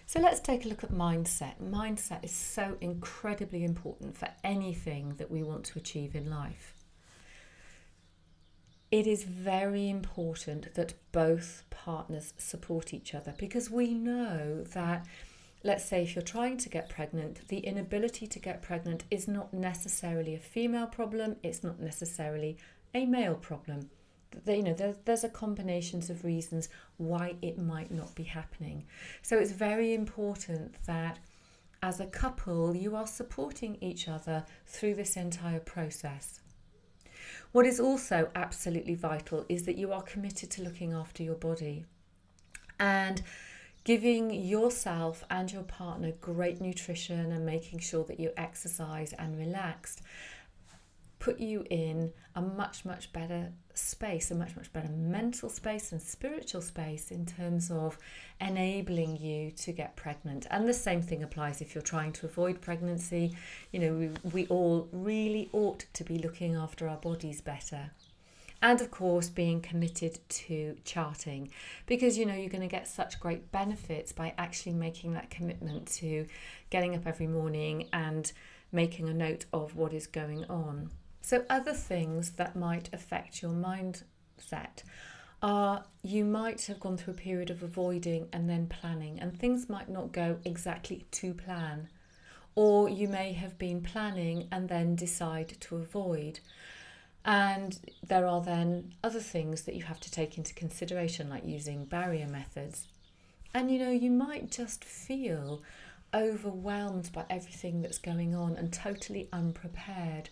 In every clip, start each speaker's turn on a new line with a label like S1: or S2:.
S1: So let's take a look at mindset. Mindset is so incredibly important for anything that we want to achieve in life. It is very important that both partners support each other, because we know that, let's say if you're trying to get pregnant, the inability to get pregnant is not necessarily a female problem, it's not necessarily a male problem. There's a combination of reasons why it might not be happening. So it's very important that as a couple you are supporting each other through this entire process. What is also absolutely vital is that you are committed to looking after your body and giving yourself and your partner great nutrition and making sure that you exercise and relax put you in a much better space, a much better mental space and spiritual space in terms of enabling you to get pregnant. And the same thing applies if you're trying to avoid pregnancy. We all really ought to be looking after our bodies better. And of course being committed to charting, because you're going to get such great benefits by actually making that commitment to getting up every morning and making a note of what is going on. So other things that might affect your mindset are you might have gone through a period of avoiding and then planning, and things might not go exactly to plan. Or you may have been planning and then decide to avoid. And there are then other things that you have to take into consideration, like using barrier methods. And you might just feel overwhelmed by everything that's going on and totally unprepared.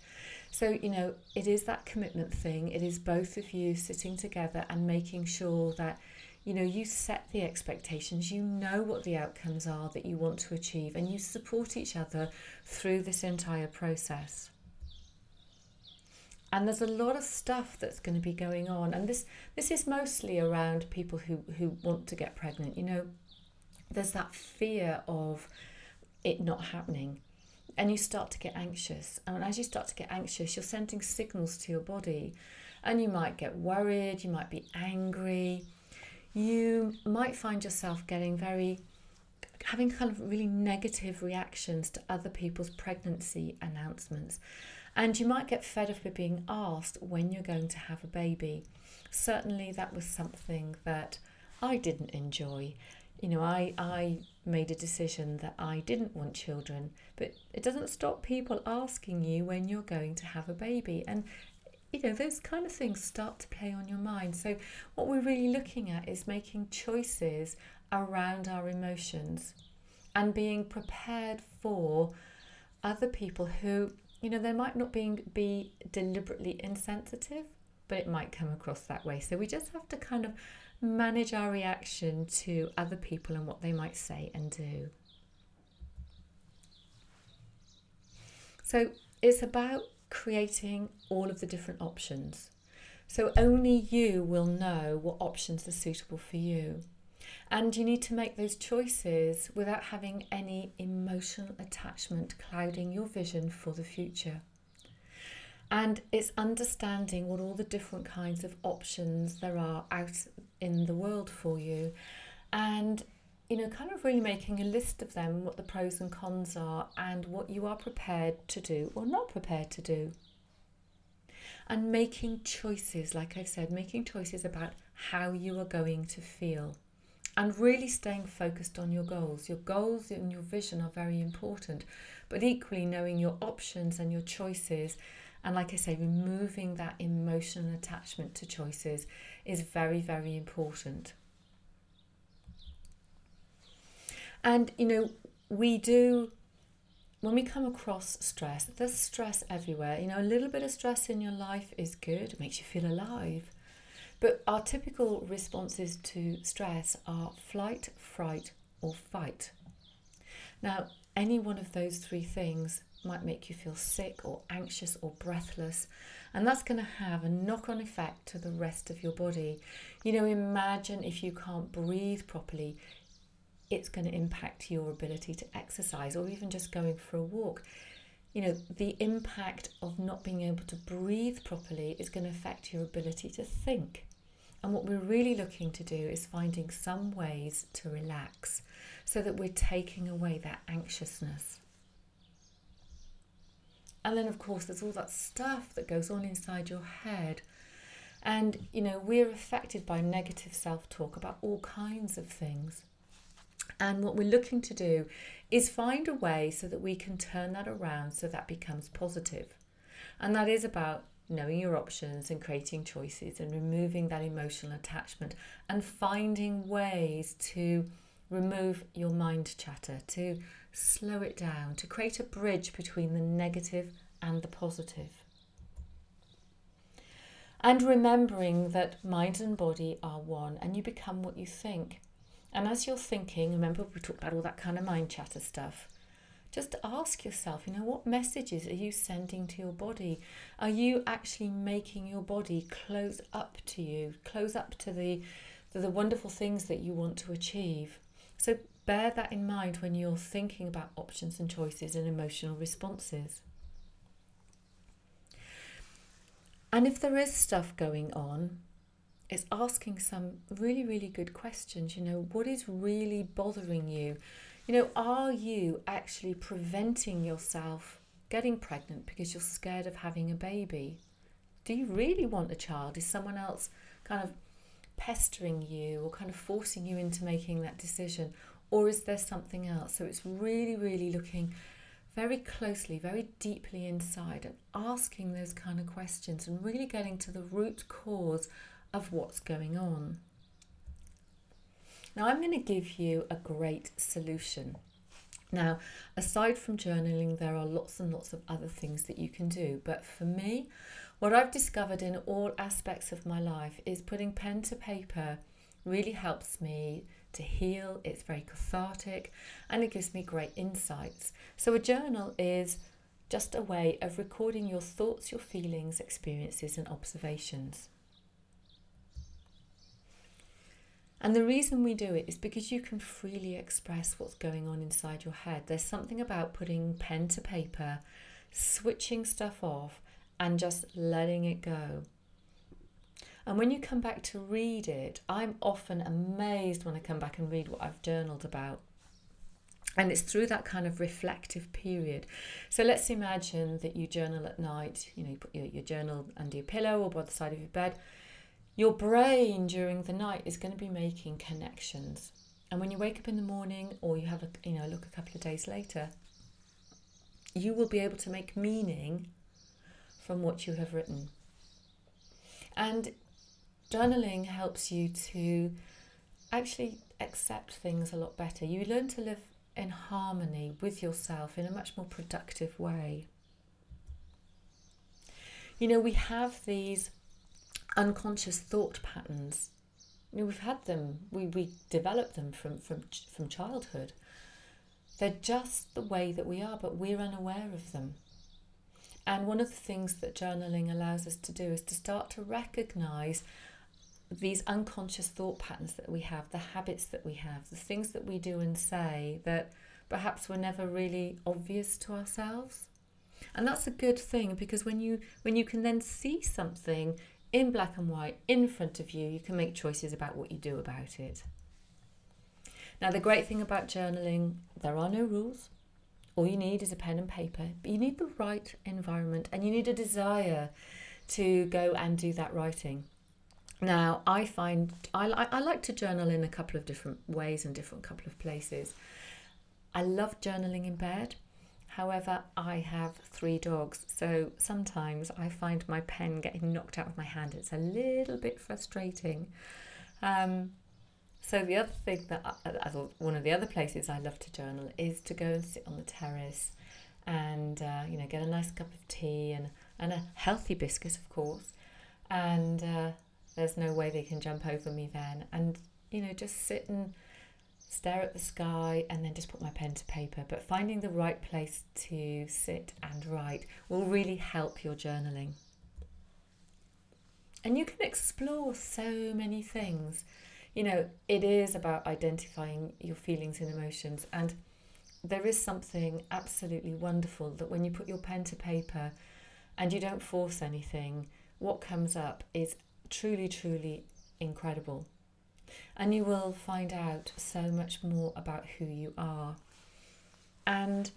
S1: So, it is that commitment thing. It is both of you sitting together and making sure that, you set the expectations, you know what the outcomes are that you want to achieve, and you support each other through this entire process. And there's a lot of stuff that's going to be going on. And this is mostly around people who want to get pregnant. There's that fear of it not happening. And you start to get anxious. And as you start to get anxious, you're sending signals to your body. And you might get worried, you might be angry. You might find yourself having kind of really negative reactions to other people's pregnancy announcements. And you might get fed up with being asked when you're going to have a baby. Certainly that was something that I didn't enjoy. I made a decision that I didn't want children, but it doesn't stop people asking you when you're going to have a baby. And, those kind of things start to play on your mind. So what we're really looking at is making choices around our emotions and being prepared for other people who, they might not be deliberately insensitive, but it might come across that way. So we just have to kind of manage our reaction to other people and what they might say and do. So it's about creating all of the different options. So only you will know what options are suitable for you. And you need to make those choices without having any emotional attachment clouding your vision for the future. And it's understanding what all the different kinds of options there are out in the world for you, and kind of really making a list of them, what the pros and cons are, and what you are prepared to do or not prepared to do. And making choices, like I've said, making choices about how you are going to feel, and really staying focused on your goals. Your goals and your vision are very important, but equally knowing your options and your choices. And like I say, removing that emotional attachment to choices is very, very important. And, when we come across stress, there's stress everywhere. A little bit of stress in your life is good. It makes you feel alive. But our typical responses to stress are flight, fright, or fight. Now, any one of those three things might make you feel sick or anxious or breathless, and that's going to have a knock-on effect to the rest of your body. Imagine if you can't breathe properly, it's going to impact your ability to exercise or even just going for a walk. The impact of not being able to breathe properly is going to affect your ability to think. And what we're really looking to do is finding some ways to relax. so that we're taking away that anxiousness. And then, of course, there's all that stuff that goes on inside your head. And, you know, we're affected by negative self-talk about all kinds of things. And what we're looking to do is find a way so that we can turn that around so that becomes positive. And that is about knowing your options and creating choices and removing that emotional attachment and finding ways to remove your mind chatter, to slow it down, to create a bridge between the negative and the positive. And remembering that mind and body are one, and you become what you think. And as you're thinking, remember we talked about all that kind of mind chatter stuff, just ask yourself, you know, what messages are you sending to your body? Are you actually making your body close up to you, close up to the wonderful things that you want to achieve? So bear that in mind when you're thinking about options and choices and emotional responses. And if there is stuff going on, it's asking some really, really good questions. You know, what is really bothering you? You know, are you actually preventing yourself getting pregnant because you're scared of having a baby? Do you really want a child? Is someone else kind of pestering you or kind of forcing you into making that decision? Or is there something else? So it's really, really looking very closely, very deeply inside and asking those kind of questions and really getting to the root cause of what's going on. Now I'm going to give you a great solution. Now, aside from journaling, there are lots and lots of other things that you can do. But for me, what I've discovered in all aspects of my life is putting pen to paper really helps me to heal. It's very cathartic and it gives me great insights. So a journal is just a way of recording your thoughts, your feelings, experiences and observations. And the reason we do it is because you can freely express what's going on inside your head. There's something about putting pen to paper, switching stuff off and just letting it go. And when you come back to read it, I'm often amazed when I come back and read what I've journaled about. And it's through that kind of reflective period. So let's imagine that you journal at night, you know, you put your journal under your pillow or by the side of your bed. Your brain during the night is going to be making connections. And when you wake up in the morning or you have a look a couple of days later, you will be able to make meaning from what you have written. And journaling helps you to actually accept things a lot better. You learn to live in harmony with yourself in a much more productive way. You know, we have these unconscious thought patterns. You know, we've had them, we developed them from childhood. They're just the way that we are, but we're unaware of them. And one of the things that journaling allows us to do is to start to recognise these unconscious thought patterns that we have, the habits that we have, the things that we do and say that perhaps were never really obvious to ourselves. And that's a good thing, because when you can then see something in black and white in front of you, you can make choices about what you do about it. Now, the great thing about journaling, there are no rules. All you need is a pen and paper, but you need the right environment and you need a desire to go and do that writing. Now, I find I like to journal in a couple of different ways and different couple of places. I love journaling in bed. However, I have 3 dogs, so sometimes I find my pen getting knocked out of my hand. It's a little bit frustrating. So the other thing that one of the other places I love to journal is to go and sit on the terrace and get a nice cup of tea and a healthy biscuit, of course. And there's no way they can jump over me then. And just sit and stare at the sky and then just put my pen to paper. But finding the right place to sit and write will really help your journaling. And you can explore so many things. It is about identifying your feelings and emotions. And there is something absolutely wonderful that when you put your pen to paper and you don't force anything, what comes up is truly, truly incredible. And you will find out so much more about who you are. And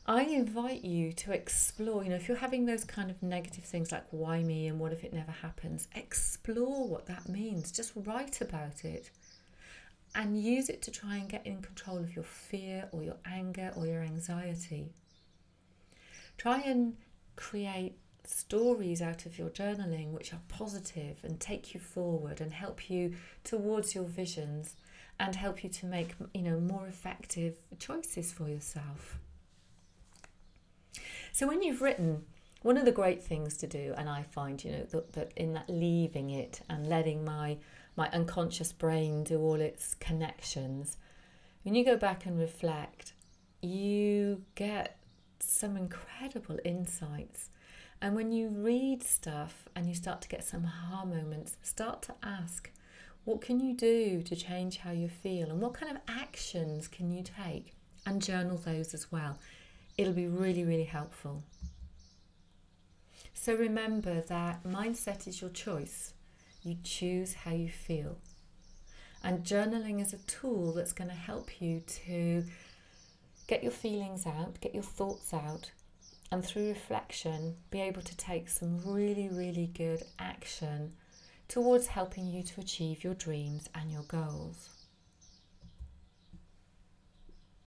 S1: I invite you to explore, if you're having those kind of negative things like why me and what if it never happens, explore what that means. Just write about it and use it to try and get in control of your fear or your anger or your anxiety. Try and create stories out of your journaling which are positive and take you forward and help you towards your visions and help you to make more effective choices for yourself. So when you've written, one of the great things to do, and I find that in that leaving it and letting my unconscious brain do all its connections, when you go back and reflect, you get some incredible insights. And when you read stuff and you start to get some aha moments, start to ask, what can you do to change how you feel? And what kind of actions can you take? And journal those as well. It'll be really, really helpful. So remember that mindset is your choice. You choose how you feel. And journaling is a tool that's going to help you to get your feelings out, get your thoughts out, and through reflection, be able to take some really, really good action towards helping you to achieve your dreams and your goals.